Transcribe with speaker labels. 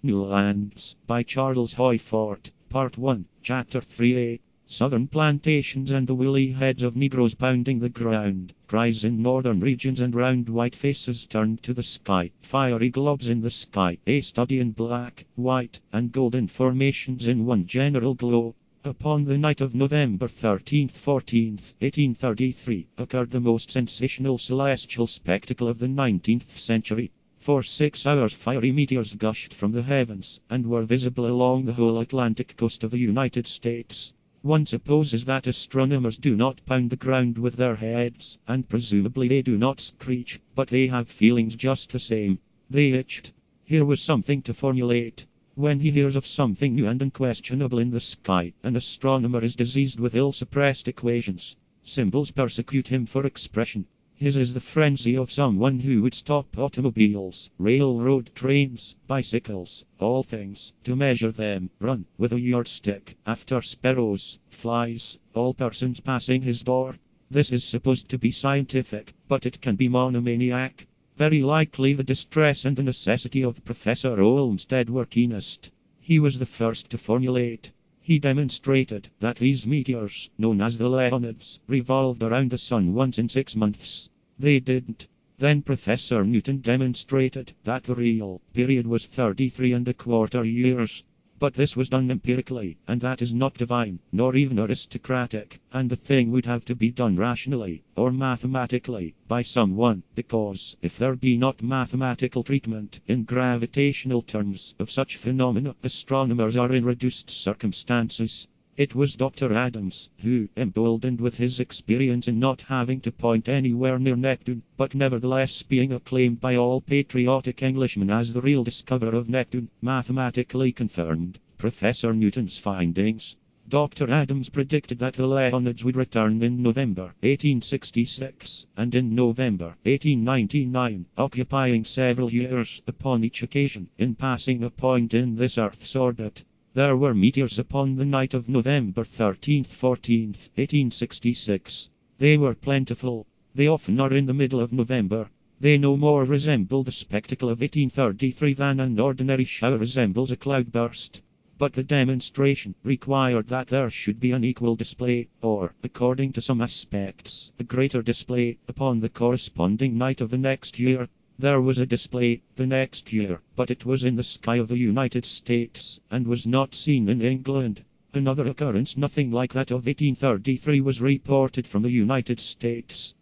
Speaker 1: New Lands, by Charles Hoyfort, Part 1, Chapter 3a. Southern plantations and the woolly heads of Negroes pounding the ground, cries in northern regions and round white faces turned to the sky, fiery globes in the sky, a study in black, white, and golden formations in one general glow. Upon the night of November 13th, 14th, 1833, occurred the most sensational celestial spectacle of the 19th century. For 6 hours fiery meteors gushed from the heavens, and were visible along the whole Atlantic coast of the United States. One supposes that astronomers do not pound the ground with their heads, and presumably they do not screech, but they have feelings just the same. They itched. Here was something to formulate. When he hears of something new and unquestionable in the sky, an astronomer is diseased with ill-suppressed equations. Symbols persecute him for expression. His is the frenzy of someone who would stop automobiles, railroad trains, bicycles, all things, to measure them, run with a yardstick, after sparrows, flies, all persons passing his door. This is supposed to be scientific, but it can be monomaniac. Very likely the distress and the necessity of Professor Olmsted were keenest. He was the first to formulate. He demonstrated that these meteors, known as the Leonids, revolved around the sun once in 6 months. They didn't. Then Professor Newton demonstrated that the real period was 33¼ years. But this was done empirically, and that is not divine, nor even aristocratic, and the thing would have to be done rationally, or mathematically, by someone, because if there be not mathematical treatment, in gravitational terms, of such phenomena, astronomers are in reduced circumstances. It was Dr. Adams, who, emboldened with his experience in not having to point anywhere near Neptune, but nevertheless being acclaimed by all patriotic Englishmen as the real discoverer of Neptune, mathematically confirmed Professor Newton's findings. Dr. Adams predicted that the Leonids would return in November 1866, and in November 1899, occupying several years upon each occasion in passing a point in this Earth's orbit. There were meteors upon the night of November 13th, 14th, 1866. They were plentiful. They often are in the middle of November. They no more resemble the spectacle of 1833 than an ordinary shower resembles a cloudburst. But the demonstration required that there should be an equal display, or, according to some aspects, a greater display, upon the corresponding night of the next year. There was a display the next year, but it was in the sky of the United States, and was not seen in England. Another occurrence nothing like that of 1833 was reported from the United States.